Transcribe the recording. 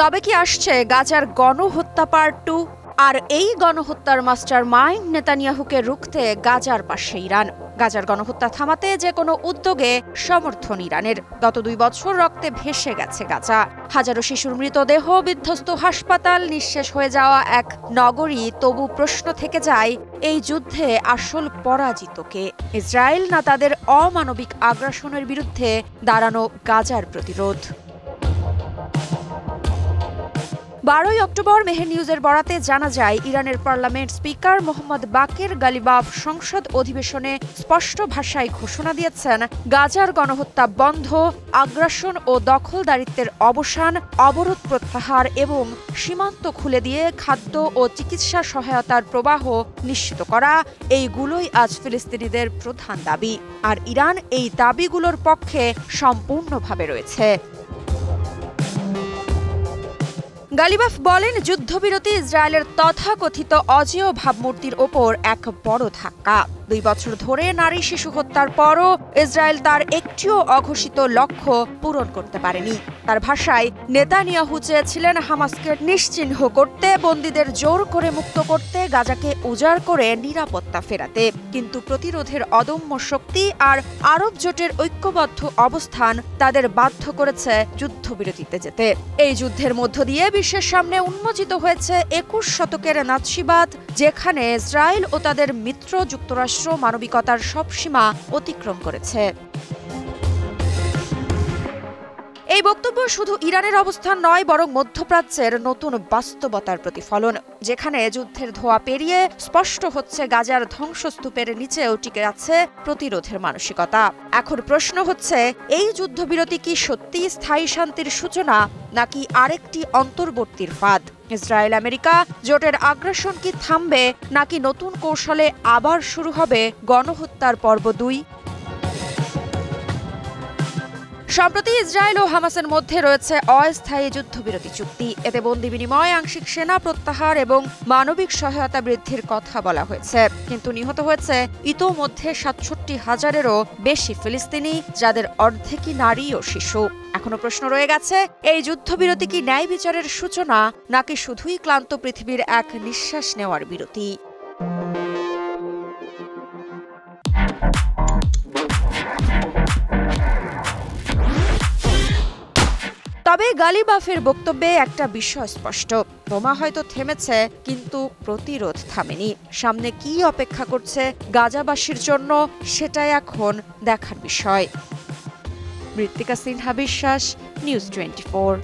তবে কি আসছে গাজার গণহত্যা পার্ট 2? আর এই গণহত্যার মাস্টার মাইন্ড নেতানিয়াহুকে রুখতে গাজার পাশে ইরান। গাজার গণহত্যা থামাতে যে কোনো উদ্যোগে সমর্থন ইরানের। গত 2 বছর রক্তে ভেসে গেছে গাজা। হাজারো শিশুর মৃতদেহ, বিধ্বস্ত হাসপাতাল, নিঃশেষ হয়ে যাওয়া এক নগরী। তবু প্রশ্ন থেকে যায়, এই যুদ্ধে আসল পরাজিত কে? ইসরায়েল না তাদের অমানবিক আগ্রাসনের বিরুদ্ধে দাঁড়ানো গাজার প্রতিরোধ? 12 অক্টোবর মেহের নিউজের বরাতে জানা যায়, ইরানের পার্লামেন্ট স্পিকার মোহাম্মদ বাকের গালিবাফ সংসদ অধিবেশনে স্পষ্ট ভাষায় ঘোষণা দিয়েছেন, গাজার গণহত্যা বন্ধ, আগ্রাসন ও দখলদারিত্বের অবসান, অবরোধ প্রত্যাহার এবং সীমান্ত খুলে দিয়ে খাদ্য ও চিকিৎসা সহায়তার প্রবাহ নিশ্চিত করা, এইগুলোই আজ ফিলিস্তিনিদের প্রধান দাবি। আর ইরান এই দাবিগুলোর পক্ষে সম্পূর্ণভাবে রয়েছে। গালিবাফ বলেন, যুদ্ধবিরতি ইসরায়েলের তথাকথিত অজেয় ভাবমূর্তির ওপর এক বড় ধাক্কা। 2 বছর ধরে নারী শিশু হত্যার পরও ইসরায়েল তার একটিও অঘোষিত লক্ষ্য পূরণ করতে পারেনি। তার ভাষায়, নেতানিয়াহু চেয়েছিলেন হামাসকে নিশ্চিহ্ন করতে, বন্দীদের জোর করে মুক্ত করতে, গাজাকে উজাড় করে নিরাপত্তা ফেরাতে। কিন্তু প্রতিরোধের অদম্য শক্তি আর আরব জোটের ঐক্যবদ্ধ অবস্থান তাদের বাধ্য করেছে যুদ্ধবিরতিতে যেতে। এই যুদ্ধের মধ্য দিয়ে বিশ্বের সামনে উন্মোচিত হয়েছে 21 শতকের নাৎসিবাদ, যেখানে ইসরায়েল ও তাদের মিত্র যুক্তরাষ্ট্র মানবিকতার সব সীমা অতিক্রম করেছে। এই বক্তব্য শুধু ইরানের অবস্থান নয়, বরং মধ্যপ্রাচ্যের নতুন বাস্তবতার প্রতিফলন, যেখানে যুদ্ধের ধোঁয়া পেরিয়ে স্পষ্ট হচ্ছে গাজার ধ্বংসস্তূপের নিচেও টিকে আছে প্রতিরোধের মানসিকতা। এখন প্রশ্ন হচ্ছে, এই যুদ্ধবিরতি কি সত্যিই স্থায়ী শান্তির সূচনা, নাকি আরেকটি অন্তর্বর্তীর ফাঁদ? ইসরায়েল আমেরিকা জোটের আগ্রাসন কি থামবে, নাকি নতুন কৌশলে আবার শুরু হবে গণহত্যার পর্ব 2? সম্প্রতি ইসরায়েল ও হামাসের মধ্যে রয়েছে অস্থায়ী যুদ্ধবিরতি চুক্তি। এতে বন্দি বিনিময়, আংশিক সেনা প্রত্যাহার এবং মানবিক সহায়তা বৃদ্ধির কথা বলা হয়েছে। কিন্তু নিহত হয়েছে ইতোমধ্যে 67,000-এরও বেশি ফিলিস্তিনি, যাদের অর্ধেকই নারী ও শিশু। এখনো প্রশ্ন রয়ে গেছে, এই যুদ্ধবিরতি কি ন্যায় বিচারের সূচনা, নাকি শুধুই ক্লান্ত পৃথিবীর এক নিঃশ্বাস নেওয়ার বিরতি? তবে গালিবাফের বক্তব্যে একটা বিষয় স্পষ্ট, বোমা হয়তো থেমেছে, কিন্তু প্রতিরোধ থামেনি। সামনে কি অপেক্ষা করছে গাজাবাসীর জন্য, সেটাই এখন দেখার বিষয়। মৃত্তিকা সিনহা বিশ্বাস, নিউজ 24।